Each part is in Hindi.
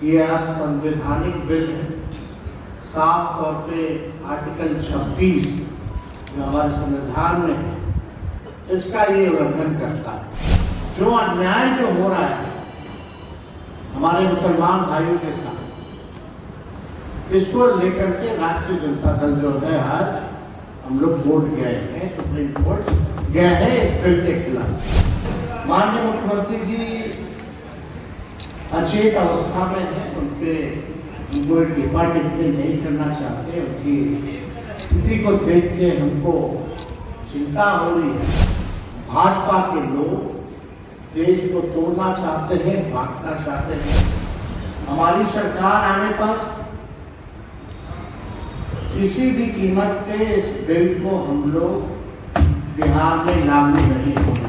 ये असंवैधानिक बिल है। साफ तौर पे आर्टिकल 26 जो हमारे संविधान में है, इसका ये उल्लंघन करता है। जो अन्याय जो हो रहा है हमारे मुसलमान भाइयों के साथ, इसको लेकर के राष्ट्रीय जनता दल जो है, आज हम लोग वोट गए हैं, सुप्रीम कोर्ट गए हैं इस बिल के खिलाफ। माननीय मुख्यमंत्री जी अचेत अवस्था में है, उनको डिपार्टमेंट नहीं करना चाहते। उनकी स्थिति को देख के हमको चिंता हो रही है। भाजपा के लोग देश को तोड़ना चाहते हैं, बांटना चाहते हैं। हमारी सरकार आने पर किसी भी कीमत पे इस बिल को हम लोग बिहार में लागू नहीं होंगे।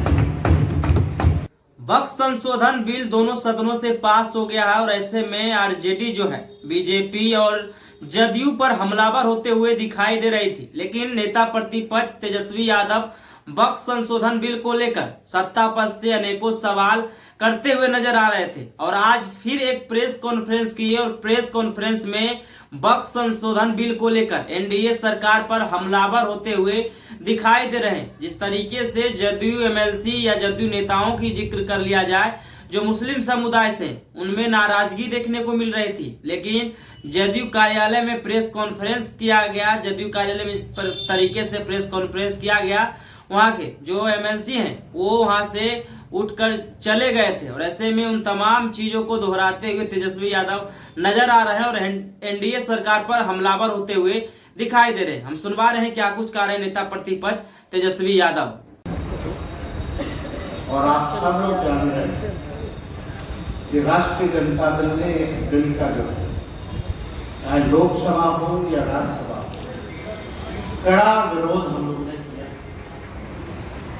वक्फ संशोधन बिल दोनों सदनों से पास हो गया है और ऐसे में आरजेडी जो है बीजेपी और जदयू पर हमलावर होते हुए दिखाई दे रही थी। लेकिन नेता प्रतिपक्ष तेजस्वी यादव वक्फ संशोधन बिल को लेकर सत्ता पक्ष से अनेकों सवाल करते हुए नजर आ रहे थे और आज फिर एक प्रेस कॉन्फ्रेंस की और प्रेस कॉन्फ्रेंस में वक्फ संशोधन बिल को लेकर एनडीए सरकार पर हमलावर होते हुए दिखाई दे रहे हैं। जिस तरीके से जदयू एमएलसी या जदयू नेताओं की जिक्र कर लिया जाए जो मुस्लिम समुदाय से, उनमें नाराजगी देखने को मिल रही थी। लेकिन जदयू कार्यालय में प्रेस कॉन्फ्रेंस किया गया, जदयू कार्यालय में इस तरीके से प्रेस कॉन्फ्रेंस किया गया, वहां के जो एमएलसी हैं वो वहां से उठकर चले गए थे और ऐसे में उन तमाम चीजों को दोहराते हुए तेजस्वी यादव नजर आ रहे हैं और एनडीए सरकार पर हमलावर होते हुए दिखाई दे रहे हैं। हम सुनवा रहे हैं क्या कुछ कह रहे हैं नेता प्रतिपक्ष तेजस्वी यादव। और आप सब लोग जान रहे हैं कि राष्ट्रीय जनता दल ने इस बिल का जो चाहे लोकसभा हो या राज्यसभा हो, कड़ा विरोध हम लोग ने किया।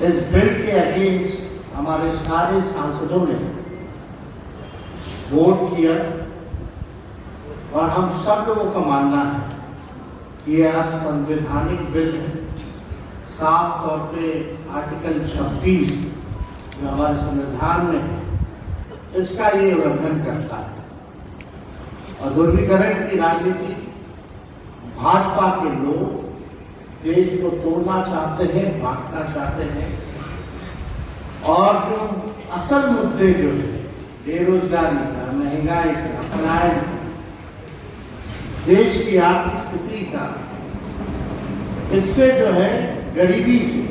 इस बिल के अगेंस्ट हमारे सारे सांसदों ने वोट किया और हम सब लोगों का मानना है कि यह असंवैधानिक बिल है। साफ तौर पे आर्टिकल 26 जो हमारे संविधान में है, इसका ये उल्लंघन करता है। और ध्रुवीकरण की राजनीति, भाजपा के लोग देश को तोड़ना चाहते हैं, बांटना चाहते हैं और जो असल मुद्दे जो है बेरोजगारी का, महंगाई का, पलायन, देश की आर्थिक स्थिति का, इससे जो है गरीबी से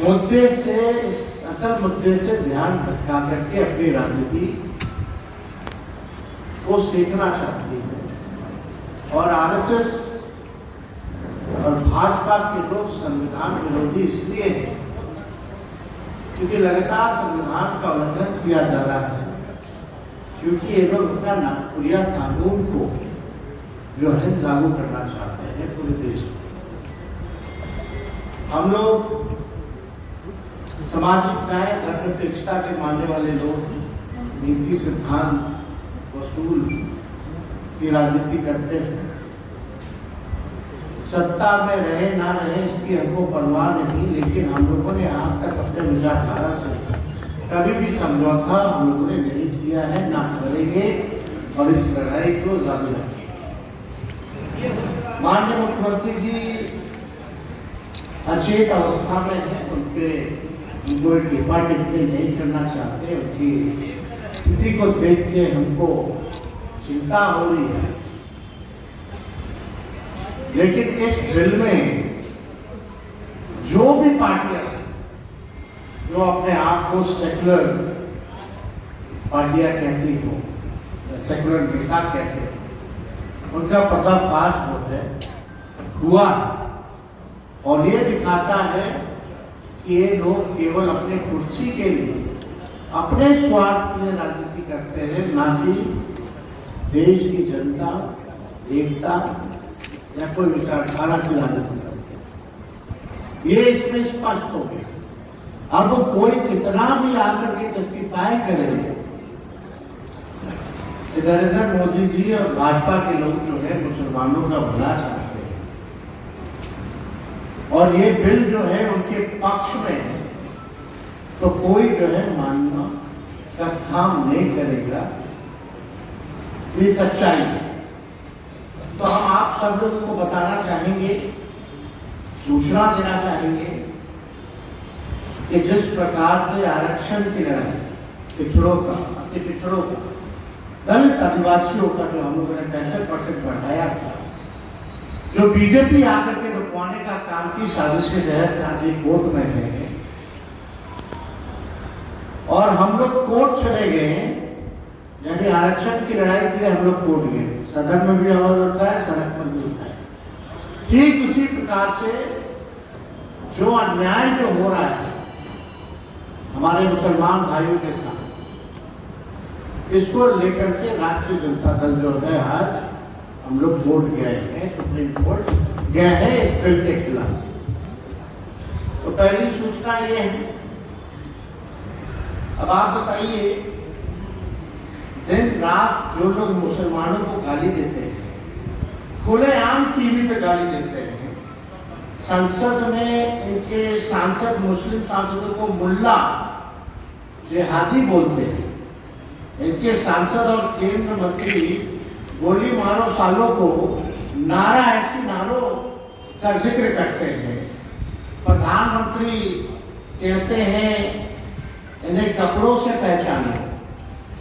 मुद्दे से, इस असल मुद्दे से ध्यान भटका करके अपनी राजनीति को सीखना चाहती है। और आरएसएस और भाजपा के लोग संविधान विरोधी इसलिए है क्योंकि लगातार संविधान का उल्लंघन किया जा रहा है, क्योंकि ये लोग अपना नागपुरिया कानून को जो है लागू करना चाहते हैं पूरे देश में। हम लोग सामाजिक न्याय, धर्मनिरपेक्षता के मानने वाले लोग, नीति सिद्धांत वसूल की राजनीति करते हैं। सत्ता में रहे ना रहे इसकी हमको परवाह नहीं, लेकिन हम लोगों ने आज तक अपने विचारधारा से कभी भी समझौता हम लोगों ने नहीं किया है, ना करेंगे और इस लड़ाई को जारी रखेंगे। माननीय मुख्यमंत्री जी अचेत अवस्था में है, उनको डिपार्टमेंट नहीं करना चाहते। उनकी स्थिति को देख के हमको चिंता हो रही है। लेकिन इस बिल में जो भी पार्टियां जो अपने आप को सेकुलर पार्टियां कहती हो, सेकुलर नेता कहते हैं, उनका पर्दाफाश जो है हुआ और ये दिखाता है कि ये लोग केवल अपने कुर्सी के लिए, अपने स्वार्थ के लिए राजनीति करते हैं, ना कि देश की जनता, एकता या कोई विचारधारा की राजनीति करते हैं। ये इसमें स्पष्ट हो गया। अब वो कोई कितना भी आकर के जस्टिफाई करेंगे, इधर मोदी जी और भाजपा के लोग जो है मुसलमानों का भला चाहते हैं और ये बिल जो है उनके पक्ष में है, तो कोई जो है मानना का काम नहीं करेगा ये सच्चाई है। तो हम आप सब लोगों को बताना चाहेंगे, सूचना देना चाहेंगे कि जिस प्रकार से आरक्षण की लड़ाई पिछड़ों का, अति पिछड़ों का, दलित आदिवासियों का जो हम लोगों ने 65% बढ़ाया था, जो बीजेपी आकर के रुकवाने का काम की साजिश के तहत आज ये कोर्ट में है और हम लोग कोर्ट चले गए, यानी आरक्षण की लड़ाई के लिए हम लोग कोर्ट गए, सदन में भी आवाज उठता है, सड़क पर भी उठता है। ठीक उसी प्रकार से जो अन्याय जो हो रहा है हमारे मुसलमान भाइयों के साथ, इसको लेकर के राष्ट्रीय जनता दल जो है आज हम लोग कोर्ट गए हैं, सुप्रीम कोर्ट गए हैं इस बिल के खिलाफ। तो पहली सूचना ये है, अब आप बताइए, दिन रात जो लोग मुसलमानों को गाली देते हैं, खुलेआम टीवी पे गाली देते हैं, संसद में इनके सांसद मुस्लिम सांसदों को मुल्ला जिहादी बोलते हैं, इनके सांसद और केंद्र मंत्री गोली मारो सालों को नारा ऐसी नारों का जिक्र करते हैं, प्रधानमंत्री कहते हैं इन्हें कपड़ों से पहचानो,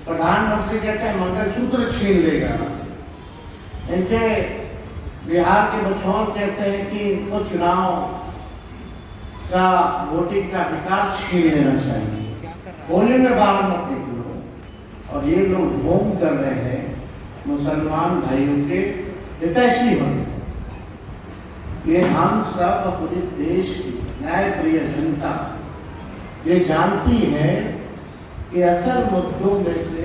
प्रधानमंत्री कहते हैं मंगलसूत्र छीन लेगा, इनके बिहार के बछौर कहते हैं कि इनको चुनाव का वोटिंग का अधिकार छीन लेना चाहिए, होली में बाहर मत निकलो, और ये लोग होम कर रहे हैं मुसलमान भाइयों के हितैषी होने। ये हम सब पूरे देश की न्यायप्रिय जनता ये जानती है कि असल मुद्दों में से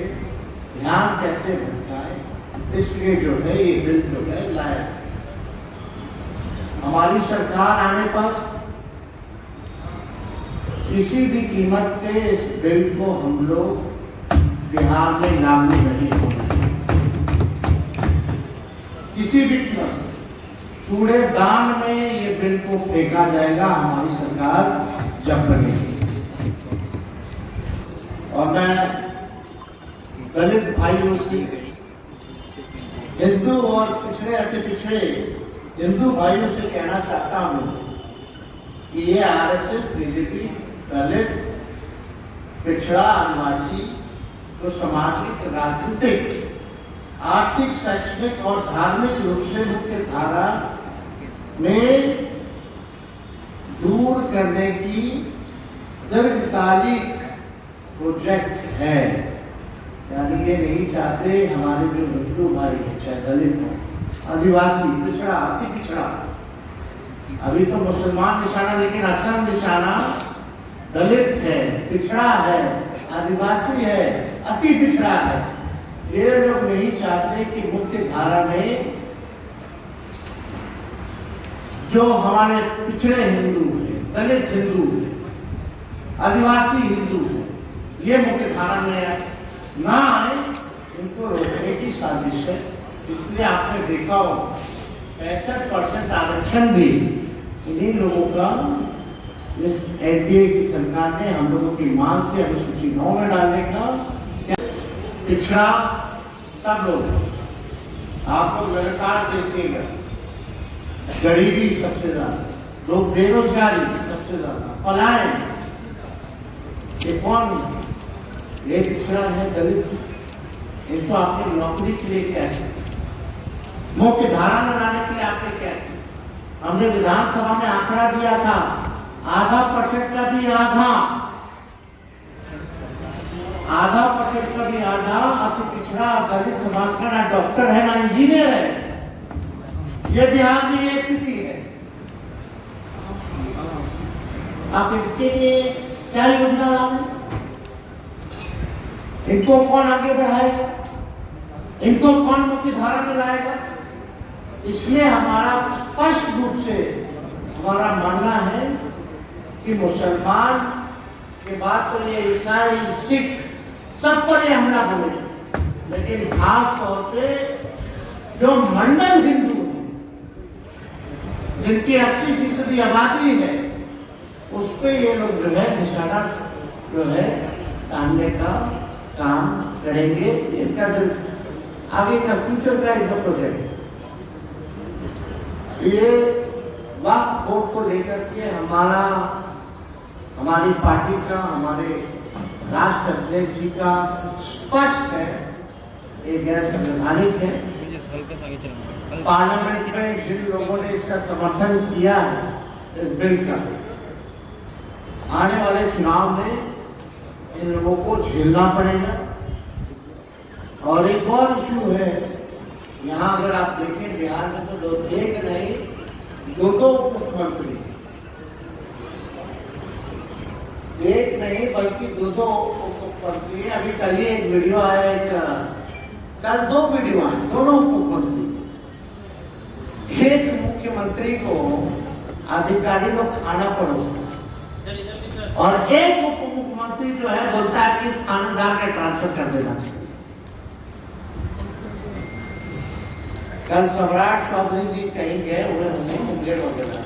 ध्यान कैसे भटकाए, इसलिए जो है ये बिल जो है लाया। हमारी सरकार आने पर किसी भी कीमत पे इस बिल को हम लोग बिहार में लागू नहीं होंगे, किसी भी कीमत, कूड़ेदान में ये बिल को फेंका जाएगा हमारी सरकार जब बनेगी। और मैं दलित भाइयों से, हिंदू और पिछड़े अति पिछड़े हिंदू भाइयों से कहना चाहता हूं कि ये आरएसएस, बीजेपी, दलित, पिछड़ा, आदिवासी तो सामाजिक, राजनीतिक, आर्थिक, शैक्षणिक और धार्मिक रूप से मुख्य धारा में दूर करने की दीर्घकालिक प्रोजेक्ट है। यानी ये नहीं चाहते हमारे जो हिंदू भाई हैं, चाहे दलित हो, आदिवासी, पिछड़ा, अति पिछड़ा, अभी तो मुसलमान निशाना, लेकिन असल निशाना दलित है, पिछड़ा है, आदिवासी है, अति पिछड़ा है। ये लोग नहीं चाहते कि मुख्य धारा में जो हमारे पिछड़े हिंदू हैं, दलित हिंदू हैं, आदिवासी हिंदू हैं, ये मुख्य धारा में ना आए, इनको रोकने की साजिश है। इसलिए आपने देखा हो 65% आरक्षण भी इन्हीं लोगों का, इस एनडीए की सरकार ने हम लोगों की मांग की अनुसूची 9 में डालने का। पिछड़ा सब लोग आप लोग लगातार देखिएगा, गरीबी सबसे ज्यादा, लोग बेरोजगारी सबसे ज्यादा, पलायन, ये कौन, ये पिछड़ा है, दलित, इनको आपने नौकरी के लिए क्या है, मुख्य धारा में लाने के लिए आपने क्या किया? हमने विधानसभा में आंकड़ा दिया था, आधा % का भी आधा अति पिछड़ा दलित समाज का ना डॉक्टर है ना इंजीनियर है। ये बिहार में ये स्थिति है। आप इनके लिए क्या योजना लाए? इनको कौन आगे बढ़ाएगा? इनको कौन मुख्य धारा में लाएगा? इसलिए हमारा स्पष्ट रूप से हमारा मानना है कि मुसलमान के बाद तो ये ईसाई, सिख सब पर ये हमला बोले, लेकिन खास तौर पे जो मंडल हिंदू हैं, जिनकी 80% आबादी है, उस पे ये लोग जो है निशाना जो है टांगने का काम करेंगे। इनका आगे का फ्यूचर का इनका प्रोजेक्ट। ये वक्त बोर्ड को लेकर के हमारी पार्टी का, हमारे राष्ट्र अध्यक्ष जी का स्पष्ट है, ये गैर संवैधानिक है। पार्लियामेंट में जिन लोगों ने इसका समर्थन किया है इस बिल का, आने वाले चुनाव में इन लोगों को झेलना पड़ेगा। और एक और इशू है, यहाँ अगर आप देखें बिहार में तो एक नहीं दो मुख्यमंत्री, एक नहीं बल्कि दो मुख्यमंत्री। अभी कल ही एक वीडियो आया, कल 2 वीडियो आए, दोनों मुख्यमंत्री। एक मुख्यमंत्री को अधिकारी लोग खाना परोसते और एक उप मुख्यमंत्री जो है बोलता है कि थानेदार का ट्रांसफर कर देना चाहिए। कल सम्राट चौधरी जी कहीं गए हुए होंगे मुंगेर वगैरह,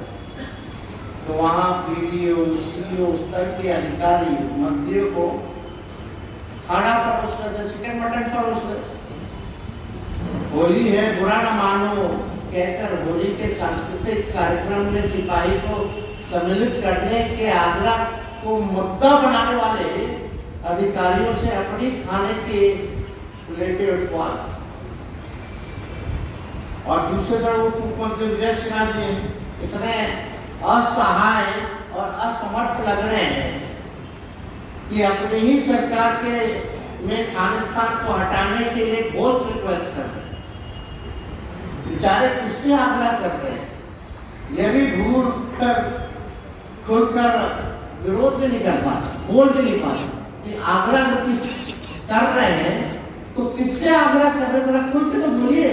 तो वहां पीडीओ सीईओ स्तर के अधिकारी मंत्रियों को खाना परोस रहे थे, चिकन मटन परोस रहे। होली है बुरा न मानो कहकर होली के सांस्कृतिक कार्यक्रम में सिपाही को सम्मिलित करने के आग्रह को मुद्दा बनाने वाले अधिकारियों से अपनी खाने के प्लेटें उठवा, और दूसरे तरफ उप मुख्यमंत्री विजय सिन्हा जी इतने असहाय और असमर्थ लग रहे हैं कि अपनी ही सरकार के में खान को हटाने के लिए घोस्ट रिक्वेस्ट कर रहे हैं। बेचारे किससे आग्रह कर रहे हैं? ये भी ढूंढ कर खुलकर विरोध भी नहीं कर पाते, बोल भी नहीं पाते कि आग्रह कर रहे हैं तो किससे आग्रह कर रहे हैं? खुल के तो बोलिए,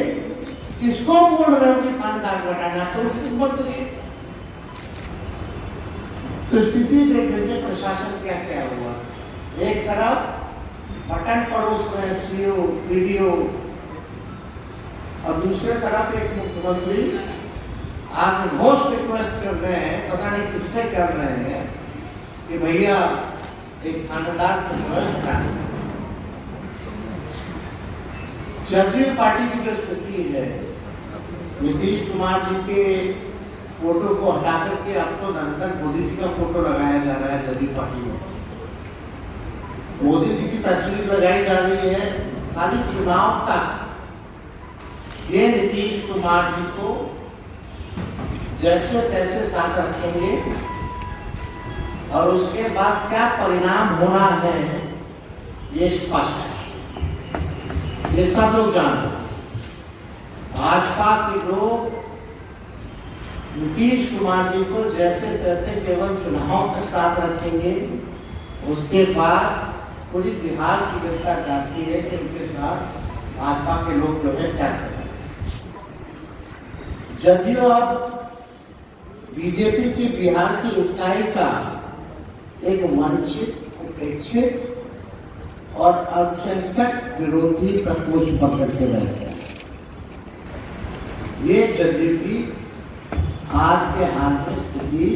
किसको बोल रहे हो कि खानदार को हटाना? तो उसको मत करिए। तो स्थिति देख लीजिए प्रशासन क्या क्या हुआ। एक तरफ बटन पड़ोस में सीओ पीडीओ, और दूसरे तरफ एक मुख्यमंत्री आगे घोस्ट रिक्वेस्ट कर रहे हैं, पता नहीं किससे कर रहे हैं कि भैया एक खानेदार को जो है हटाना। जदयू पार्टी की जो स्थिति है, नीतीश कुमार जी के फोटो को हटा करके अब तो नरेंद्र मोदी जी का फोटो लगाया जा रहा है जदयू पार्टी में। मोदी जी की तस्वीर लगाई जा रही है खाली चुनाव तक। ये नीतीश कुमार जी को जैसे तैसे साथ रखेंगे और उसके बाद क्या परिणाम होना है ये स्पष्ट है, ये सब लोग जानते हैं। भाजपा के लोग नीतीश कुमार जी को जैसे तैसे केवल चुनाव तक साथ रखेंगे, उसके बाद पूरी बिहार की जनता जानती है कि उनके साथ भाजपा के लोग जो है क्या करें। जदयू अब बीजेपी की बिहार की इकाई का एक वंचित, उपेक्षित और अल्पसंख्यक विरोधी प्रकोष्ठ पकड़ के रह गया। ये जदयू की आज के हाल में स्थिति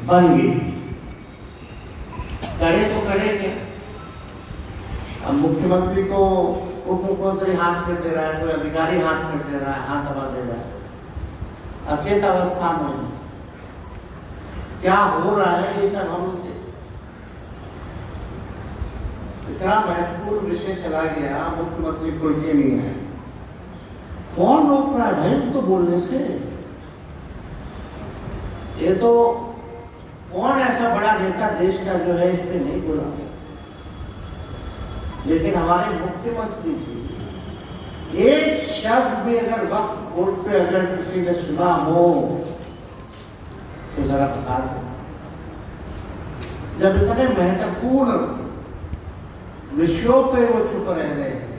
बन गई। करे तो करे क्या? अब मुख्यमंत्री को उप मुख्यमंत्री हाथ कर दे रहा है, कोई अधिकारी हाथ कर दे रहा है, हाथ दबा दे रहा है। अचेत अवस्था में क्या हो रहा है ये सब हम इतना महत्वपूर्ण विषय चला गया, मुख्यमंत्री खुल के नहीं है। कौन रोक रहा है भाई उनको बोलने से? ये तो कौन ऐसा बड़ा नेता देश का जो है इस पे नहीं बोला? लेकिन हमारे मुख्यमंत्री जी एक शब्द भी अगर वक्त बोर्ड पे अगर किसी ने सुना हो तो जरा बता दो। जब इतने महत्वपूर्ण विषयों पे वो चुप रह रहे हैं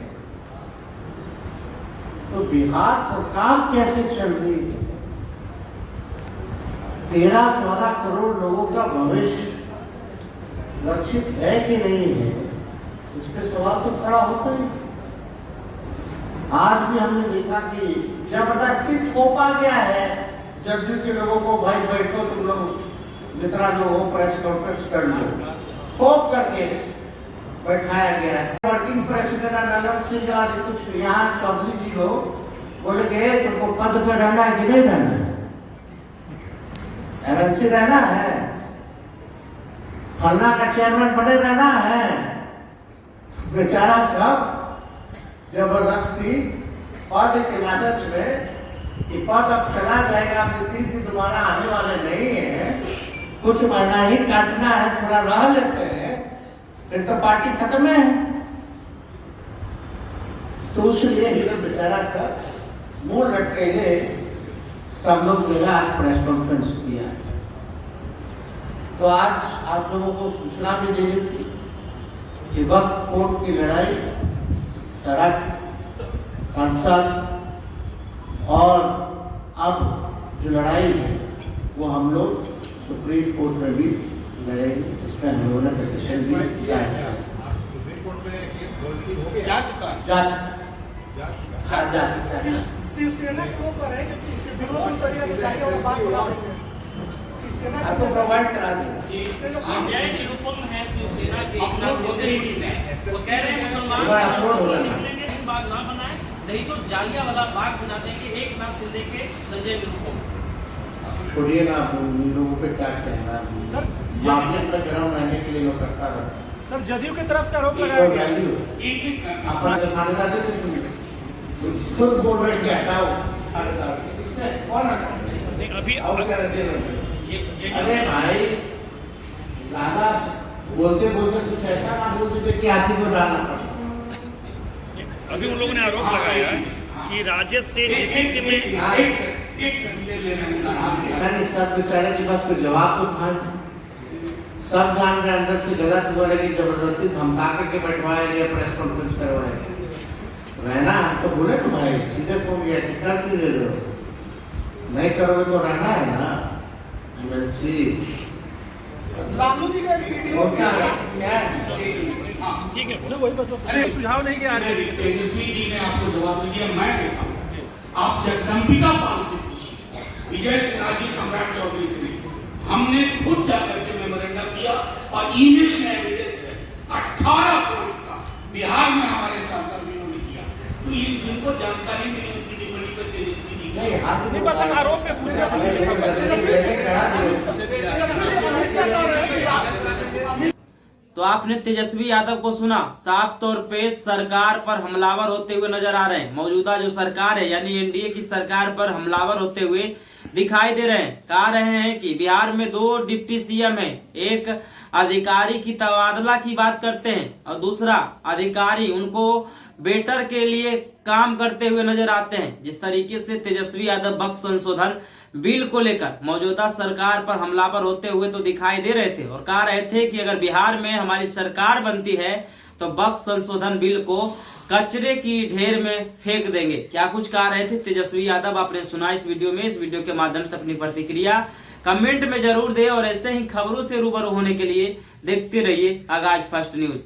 तो बिहार सरकार कैसे चल रही है? 13-14 करोड़ लोगों का भविष्य रक्षित है कि नहीं है, इस पे सवाल तो खड़ा होता ही। आज भी हमने देखा कि जबरदस्ती थोपा गया है जदयू के लोगों को, भाई बैठो तुम लोग जितना जो हो प्रेस कॉन्फ्रेंस कर लो, थोप करके बैठाया गया है। वर्किंग प्रेसिडेंट अनंत सिंह और कुछ यहाँ चौधरी जी लोग बोले गए तुमको पद पर रहना है कि नहीं रहना है, एमएलसी रहना है, फलना का चेयरमैन बने रहना है। बेचारा सब जबरदस्ती पद के लालच में कि पद अब चला जाएगा, नीतीश जी दोबारा आने वाले नहीं है, कुछ महीना ही काटना है, थोड़ा रह लेते हैं, फिर तो पार्टी खत्म है। तो इसलिए ही बेचारा सब मुंह लटके हुए सब लोग जो है आज प्रेस कॉन्फ्रेंस किया। तो आज आप लोगों को सूचना भी दे दी थी कि वक्त कोर्ट की लड़ाई, सड़क, संसद और अब जो लड़ाई है वो हम लोग सुप्रीम कोर्ट में भी लड़ेंगे। इसमें हम लोगों ने पिटीशन भी किया है। शिवसेना क्यों कर रहे हैं कि इसके विरोध में करिए तो चाहिए और बात बता देंगे। आपको प्रोवाइड करा देंगे। सीबीआई के रूपों में है शिवसेना के एक नाम होते ही वो कह रहे हैं मुसलमान निकलेंगे, बाग ना बनाए नहीं तो जालिया वाला बाग बना देंगे, एक नाम से लेके संजय निरूपम। छोड़िए ना, उन लोगों पे क्या कहना है सर, मार्केट में ग्राउंड रहने के लिए लोग करता रहता। सर जदयू की तरफ से आरोप लगाया गया अपना खानेदार खुद बोल रहे कि हटाओ, इससे कौन हटाओ? अभी और क्या रहते हैं? अरे भाई ज्यादा बोलते बोलते कुछ ऐसा ना बोल दीजिए कि आप ही को डालना पड़े। अभी उन लोगों ने आरोप लगाया है कि राजद से जेपीसी में सब बेचारे के पास कोई जवाब तो था, सब जान रहे अंदर से गलत हुआ, लेकिन जबरदस्ती धमका के बैठवाया गया, प्रेस कॉन्फ्रेंस करवाया गया। रहना तो बोले ना भाई, सीधे फोन किया कि कर क्यों ले रहे हो, नहीं करोगे तो रहना है ना एमएलसी। लालू जी का वीडियो क्या है? ठीक है ना, वही बता। अरे सुझाव नहीं किया तेजस्वी जी ने आपको जवाब दे दिया, मैं देता हूँ। आप जगदम्बिका पाल से पूछिए, विजय सिन्हा जी, सम्राट चौधरी से, हमने खुद जाकर के मेमोरेंडम किया और ईमेल में एविडेंस है 18 पॉइंट्स का बिहार में हमारे सहकर्मियों ने किया। तो ये जिनको जानकारी नहीं उनकी टिप्पणी पर तेजस्वी जी नहीं, बस हम आरोप पे पूछ तो आपने तेजस्वी यादव को सुना, साफ तौर पे सरकार पर हमलावर होते हुए नजर आ रहे हैं। मौजूदा जो सरकार है यानी एनडीए की सरकार पर हमलावर होते हुए दिखाई दे रहे हैं। कह रहे हैं कि बिहार में 2 डिप्टी सीएम हैं, एक अधिकारी की तबादला की बात करते हैं और दूसरा अधिकारी उनको बेटर के लिए काम करते हुए नजर आते हैं। जिस तरीके से तेजस्वी यादव वक्त संशोधन बिल को लेकर मौजूदा सरकार पर हमलावर होते हुए तो दिखाई दे रहे थे और कह रहे थे कि अगर बिहार में हमारी सरकार बनती है तो वक्त संशोधन बिल को कचरे की ढेर में फेंक देंगे। क्या कुछ कह रहे थे तेजस्वी यादव आपने सुना इस वीडियो में। इस वीडियो के माध्यम से अपनी प्रतिक्रिया कमेंट में जरूर दे और ऐसे ही खबरों से रूबरू होने के लिए देखते रहिए आगाज फर्स्ट न्यूज।